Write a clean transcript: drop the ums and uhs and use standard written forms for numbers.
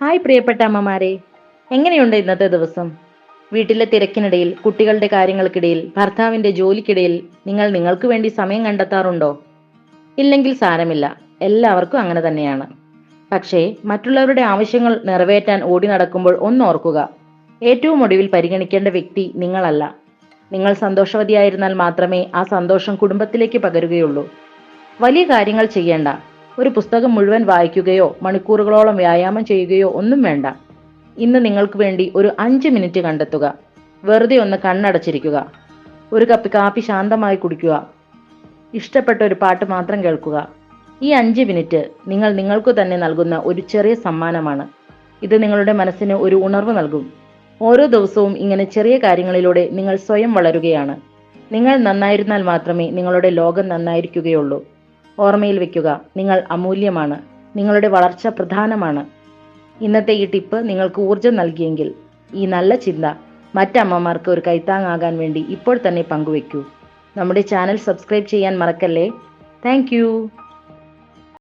Hi പ്രിയപ്പെട്ട അമ്മമാരെ, എങ്ങനെയുണ്ട് ഇന്നത്തെ ദിവസം? വീട്ടിലെ തിരക്കിനിടയിൽ, കുട്ടികളുടെ കാര്യങ്ങൾക്കിടയിൽ, ഭർത്താവിന്റെ ജോലിക്കിടയിൽ നിങ്ങൾ നിങ്ങൾക്ക് വേണ്ടി സമയം കണ്ടെത്താറുണ്ടോ? ഇല്ലെങ്കിൽ സാരമില്ല, എല്ലാവർക്കും അങ്ങനെ തന്നെയാണ്. പക്ഷേ മറ്റുള്ളവരുടെ ആവശ്യങ്ങൾ നിറവേറ്റാൻ ഓടി നടക്കുമ്പോൾ ഒന്നോർക്കുക, ഏറ്റവും ഒടുവിൽ പരിഗണിക്കേണ്ട വ്യക്തി നിങ്ങളല്ല. നിങ്ങൾ സന്തോഷവതിയായിരുന്നാൽ മാത്രമേ ആ സന്തോഷം കുടുംബത്തിലേക്ക് പകരുകയുള്ളൂ. വലിയ കാര്യങ്ങൾ ചെയ്യേണ്ട, ഒരു പുസ്തകം മുഴുവൻ വായിക്കുകയോ മണിക്കൂറുകളോളം വ്യായാമം ചെയ്യുകയോ ഒന്നും വേണ്ട. ഇന്ന് നിങ്ങൾക്ക് വേണ്ടി ഒരു 5 മിനിറ്റ് കണ്ടെത്തുക. വെറുതെ ഒന്ന് കണ്ണടച്ചിരിക്കുക. ഒരു കപ്പ് കാപ്പി ശാന്തമായി കുടിക്കുക. ഇഷ്ടപ്പെട്ട ഒരു പാട്ട് മാത്രം കേൾക്കുക. ഈ 5 മിനിറ്റ് നിങ്ങൾ നിങ്ങൾക്ക് തന്നെ നൽകുന്ന ഒരു ചെറിയ സമ്മാനമാണ്. ഇത് നിങ്ങളുടെ മനസ്സിന് ഒരു ഉണർവ് നൽകും. ഓരോ ദിവസവും ഇങ്ങനെ ചെറിയ കാര്യങ്ങളിലൂടെ നിങ്ങൾ സ്വയം വളരുകയാണ്. നിങ്ങൾ നന്നായിരുന്നാൽ മാത്രമേ നിങ്ങളുടെ ലോകം നന്നായിരിക്കുകയുള്ളൂ. ഓർമ്മയിൽ വെക്കുക, നിങ്ങൾ അമൂല്യമാണ്. നിങ്ങളുടെ വളർച്ച പ്രധാനമാണ്. ഇന്നത്തെ ഈ ടിപ്പ് നിങ്ങൾക്ക് ഊർജം നൽകിയെങ്കിൽ ഈ നല്ല ചിന്ത മറ്റമ്മമാർക്ക് ഒരു കൈത്താങ്ങാകാൻ വേണ്ടി ഇപ്പോൾ തന്നെ പങ്കുവെക്കൂ. നമ്മുടെ ചാനൽ സബ്സ്ക്രൈബ് ചെയ്യാൻ മറക്കല്ലേ. താങ്ക്